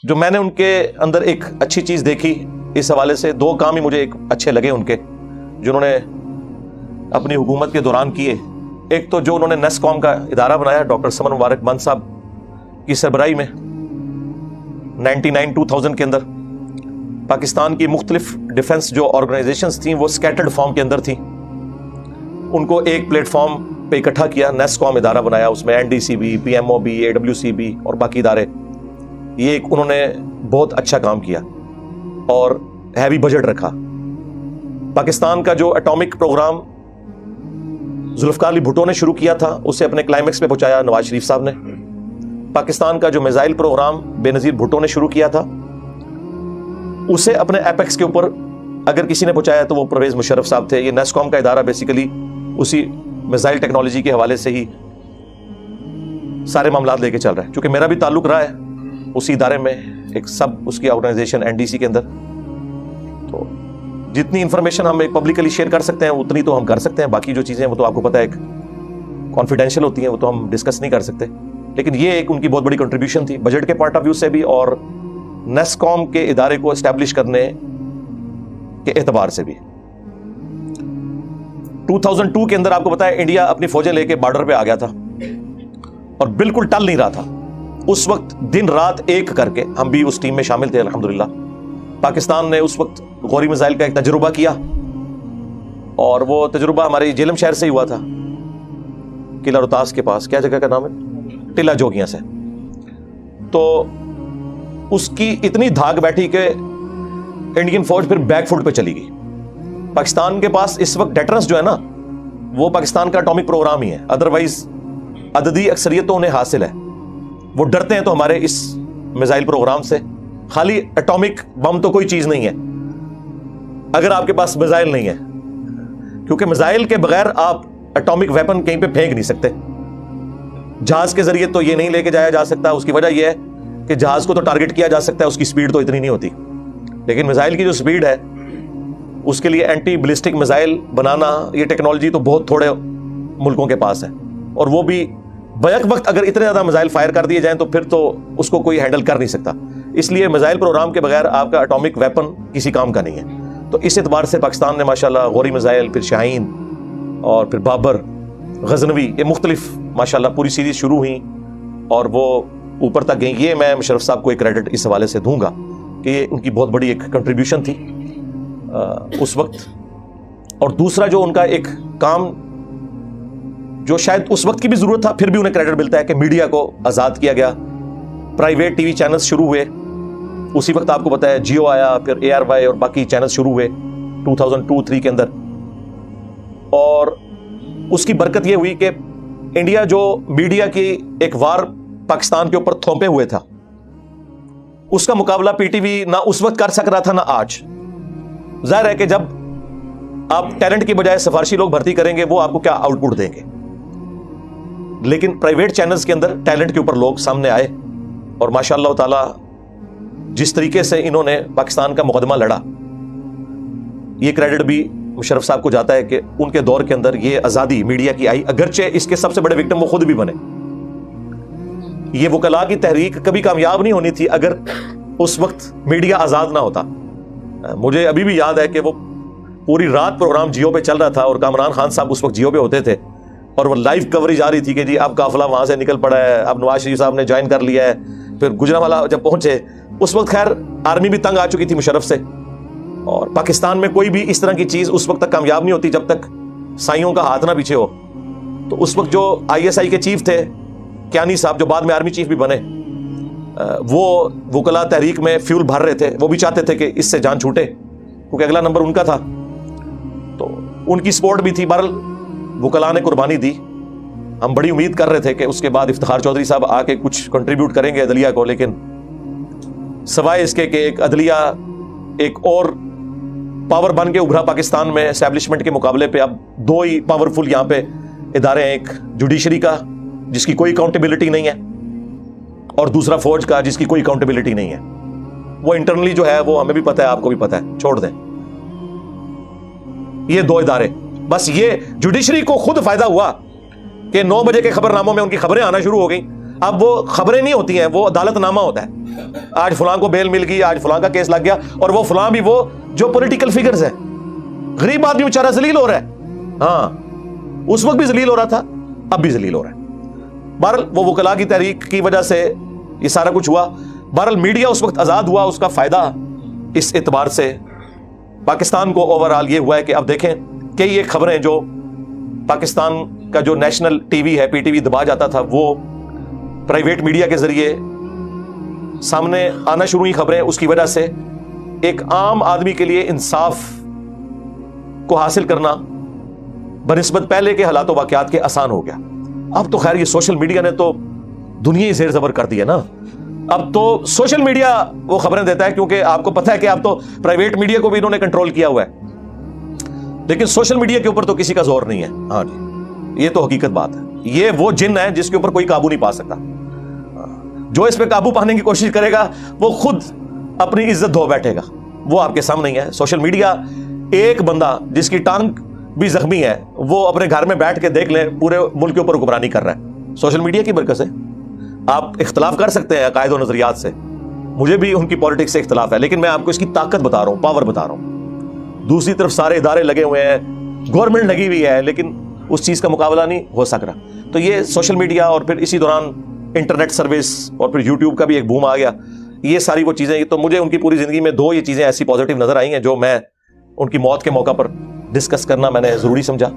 جو میں نے ان کے اندر ایک اچھی چیز دیکھی اس حوالے سے، دو کام ہی مجھے ایک اچھے لگے ان کے جنہوں نے اپنی حکومت کے دوران کیے. ایک تو جو انہوں نے نیسکوم کا ادارہ بنایا ڈاکٹر سمر مبارک بند صاحب کی سربراہی میں 99-2000 کے اندر. پاکستان کی مختلف ڈیفنس جو آرگنائزیشنز تھیں وہ اسکیٹرڈ فارم کے اندر تھیں، ان کو ایک پلیٹ فارم پہ اکٹھا کیا، نیسکوم ادارہ بنایا، اس میں NDCB، PMOB، AWCB اور باقی ادارے. یہ ایک انہوں نے بہت اچھا کام کیا اور ہیوی بجٹ رکھا. پاکستان کا جو اٹامک پروگرام ذوالفقار علی بھٹو نے شروع کیا تھا اسے اپنے کلائمیکس پہ پہنچایا نواز شریف صاحب نے. پاکستان کا جو میزائل پروگرام بے نظیر بھٹو نے شروع کیا تھا اسے اپنے ایپیکس کے اوپر اگر کسی نے پہنچایا تو وہ پرویز مشرف صاحب تھے. یہ نیسکوم کا ادارہ بیسیکلی اسی میزائل ٹیکنالوجی کے حوالے سے ہی سارے معاملات لے کے چل رہا ہے. چونکہ میرا بھی تعلق رہا ہے اسی ادارے میں، ایک سب اس کی آرگنائزیشن NDC کے اندر، تو جتنی انفارمیشن ہم ایک پبلکلی شیئر کر سکتے ہیں اتنی تو ہم کر سکتے ہیں. باقی جو چیزیں وہ تو آپ کو پتہ ہے ایک کانفیڈینشیل ہوتی ہیں، وہ تو ہم ڈسکس نہیں کر سکتے. لیکن یہ ایک ان کی بہت بڑی کنٹریبیوشن تھی بجٹ کے پوائنٹ آف ویو سے بھی اور نیسکوم کے ادارے کو اسٹیبلش کرنے کے اعتبار سے بھی. 2002 کے اندر آپ کو پتا ہے انڈیا اپنی فوجیں لے کے بارڈر پہ آ گیا تھا اور بالکل ٹل نہیں رہا تھا. اس وقت دن رات ایک کر کے ہم بھی اس ٹیم میں شامل تھے الحمدللہ. پاکستان نے اس وقت غوری میزائل کا ایک تجربہ کیا اور وہ تجربہ ہمارے جیلم شہر سے ہی ہوا تھا، قلعہ روہتاس کے پاس، کیا جگہ کا نام ہے، ٹیلا جوگیاں سے. تو اس کی اتنی دھاگ بیٹھی کہ انڈین فوج پھر بیک فٹ پہ چلی گئی. پاکستان کے پاس اس وقت ڈیٹرنس جو ہے نا وہ پاکستان کا اٹامک پروگرام ہی ہے، ادروائز عددی اکثریت تو انہیں حاصل ہے. وہ ڈرتے ہیں تو ہمارے اس میزائل پروگرام سے. خالی اٹامک بم تو کوئی چیز نہیں ہے اگر آپ کے پاس میزائل نہیں ہے، کیونکہ میزائل کے بغیر آپ اٹامک ویپن کہیں پہ پھینک نہیں سکتے. جہاز کے ذریعے تو یہ نہیں لے کے جایا جا سکتا. اس کی وجہ یہ ہے کہ جہاز کو تو ٹارگٹ کیا جا سکتا ہے، اس کی سپیڈ تو اتنی نہیں ہوتی. لیکن میزائل کی جو سپیڈ ہے اس کے لیے اینٹی بلسٹک میزائل بنانا یہ ٹیکنالوجی تو بہت تھوڑے ملکوں کے پاس ہے، اور وہ بھی بیک وقت اگر اتنے زیادہ میزائل فائر کر دیے جائیں تو پھر تو اس کو کوئی ہینڈل کر نہیں سکتا. اس لیے میزائل پروگرام کے بغیر آپ کا اٹامک ویپن کسی کام کا نہیں ہے. تو اس اعتبار سے پاکستان نے ماشاءاللہ غوری میزائل، پھر شاہین اور پھر بابر، غزنوی، یہ مختلف ماشاءاللہ پوری سیریز شروع ہوئی اور وہ اوپر تک گئیں. یہ میں مشرف صاحب کو ایک کریڈٹ اس حوالے سے دوں گا کہ یہ ان کی بہت بڑی ایک کنٹریبیوشن تھی اس وقت. اور دوسرا جو ان کا ایک کام جو شاید اس وقت کی بھی ضرورت تھا پھر بھی انہیں کریڈٹ ملتا ہے کہ میڈیا کو آزاد کیا گیا. پرائیویٹ ٹی وی چینلز شروع ہوئے اسی وقت، آپ کو پتا ہے جیو آیا، پھر ARY اور باقی چینل شروع ہوئے 2002-03 کے اندر. اور اس کی برکت یہ ہوئی کہ انڈیا جو میڈیا کی ایک وار پاکستان کے اوپر تھوپے ہوئے تھا اس کا مقابلہ PTV نہ اس وقت کر سک رہا تھا نہ آج. ظاہر ہے کہ جب آپ ٹیلنٹ کی بجائے سفارشی لوگ بھرتی کریں گے وہ آپ کو کیا آؤٹ پٹ دیں گے. لیکن پرائیویٹ چینلز کے اندر ٹیلنٹ کے اوپر لوگ سامنے آئے اور ماشاء اللہ تعالی جس طریقے سے انہوں نے پاکستان کا مقدمہ لڑا، یہ کریڈٹ بھی مشرف صاحب کو جاتا ہے کہ ان کے دور کے اندر یہ آزادی میڈیا کی آئی، اگرچہ اس کے سب سے بڑے وکٹم وہ خود بھی بنے. یہ وکلاء کی تحریک کبھی کامیاب نہیں ہونی تھی اگر اس وقت میڈیا آزاد نہ ہوتا. مجھے ابھی بھی یاد ہے کہ وہ پوری رات پروگرام جیو پہ چل رہا تھا اور کامران خان صاحب اس وقت جیو پہ ہوتے تھے اور وہ لائیو کوریج آ رہی تھی کہ جی اب قافلہ وہاں سے نکل پڑا ہے، اب نواز شریف صاحب نے جوائن کر لیا ہے. پھر گجرانوالہ جب پہنچے اس وقت خیر آرمی بھی تنگ آ چکی تھی مشرف سے، اور پاکستان میں کوئی بھی اس طرح کی چیز اس وقت تک کامیاب نہیں ہوتی جب تک سائیوں کا ہاتھ نہ پیچھے ہو. تو اس وقت جو ISI کے چیف تھے کیانی صاحب، جو بعد میں آرمی چیف بھی بنے، وہ وکلاء تحریک میں فیول بھر رہے تھے. وہ بھی چاہتے تھے کہ اس سے جان چھوٹے کیونکہ اگلا نمبر ان کا تھا، تو ان کی سپورٹ بھی تھی. بہرحال وکلاء نے قربانی دی. ہم بڑی امید کر رہے تھے کہ اس کے بعد افتخار چودھری صاحب آ کے کچھ کنٹریبیوٹ کریں گے عدلیہ کو، لیکن سوائے اس کے کہ ایک عدلیہ ایک اور پاور بن کے ابھرا پاکستان میں اسٹیبلشمنٹ کے مقابلے پہ، اب دو ہی پاورفل یہاں پہ ادارے ہیں، ایک جوڈیشری کا جس کی کوئی اکاؤنٹیبلٹی نہیں ہے اور دوسرا فوج کا جس کی کوئی اکاؤنٹیبلٹی نہیں ہے. وہ انٹرنلی جو ہے وہ ہمیں بھی پتہ ہے، آپ کو بھی پتہ ہے، چھوڑ دیں. یہ دو ادارے بس. یہ جوڈیشری کو خود فائدہ ہوا کہ 9 بجے کے خبر ناموں میں ان کی خبریں آنا شروع ہو گئیں. اب وہ خبریں نہیں ہوتی ہیں, وہ عدالت نامہ ہوتا ہے. آج فلاں کو بیل مل گئی, آج فلاں کا کیس لگ گیا, اور وہ فلاں بھی وہ جو پولیٹیکل فگرز ہیں. غریب آدمی بیچارہ ذلیل ہو رہا ہے. ہاں, اس وقت بھی ذلیل ہو رہا تھا, اب بھی ذلیل ہو رہا ہے. بہرحال وہ وکلاء کی تحریک کی وجہ سے یہ سارا کچھ ہوا. بہرحال میڈیا اس وقت آزاد ہوا, اس کا فائدہ اس اعتبار سے پاکستان کو اوورآل یہ ہوا ہے کہ اب دیکھیں کئی ایک خبریں جو پاکستان کا جو نیشنل ٹی وی ہے, پی ٹی وی دبا جاتا تھا, وہ پرائیویٹ میڈیا کے ذریعے سامنے آنا شروع ہوئی خبریں. اس کی وجہ سے ایک عام آدمی کے لیے انصاف کو حاصل کرنا بنسبت پہلے کے حالات و واقعات کے آسان ہو گیا. اب تو خیر یہ سوشل میڈیا نے تو دنیا ہی زیر زبر کر دی ہے نا. اب تو سوشل میڈیا وہ خبریں دیتا ہے, کیونکہ آپ کو پتہ ہے کہ اب تو پرائیویٹ میڈیا کو بھی انہوں نے کنٹرول کیا ہوا ہے, لیکن سوشل میڈیا کے اوپر تو کسی کا زور نہیں ہے. ہاں جی, یہ تو حقیقت بات ہے. یہ وہ جن ہے جس کے اوپر کوئی قابو نہیں پا سکتا. جو اس پہ قابو پانے کی کوشش کرے گا وہ خود اپنی عزت دھو بیٹھے گا. وہ آپ کے سامنے ہی ہے. سوشل میڈیا, ایک بندہ جس کی ٹانگ بھی زخمی ہے وہ اپنے گھر میں بیٹھ کے دیکھ لیں پورے ملک کے اوپر حکمرانی کر رہا ہے سوشل میڈیا کی برکت سے. آپ اختلاف کر سکتے ہیں عقائد و نظریات سے, مجھے بھی ان کی پالیٹکس سے اختلاف ہے, لیکن میں آپ کو اس کی طاقت بتا رہا ہوں, پاور بتا رہا ہوں. دوسری طرف سارے ادارے لگے ہوئے ہیں, گورنمنٹ لگی ہوئی ہے, لیکن اس چیز کا مقابلہ نہیں ہو سک رہا. تو یہ سوشل میڈیا اور پھر اسی دوران انٹرنیٹ سروس اور پھر یوٹیوب کا بھی ایک بوم آ گیا. یہ ساری وہ چیزیں, تو مجھے ان کی پوری زندگی میں دو یہ چیزیں ایسی پازیٹیو نظر آئی ہیں جو میں ان کی موت کے موقع پر ڈسکس کرنا میں نے ضروری سمجھا.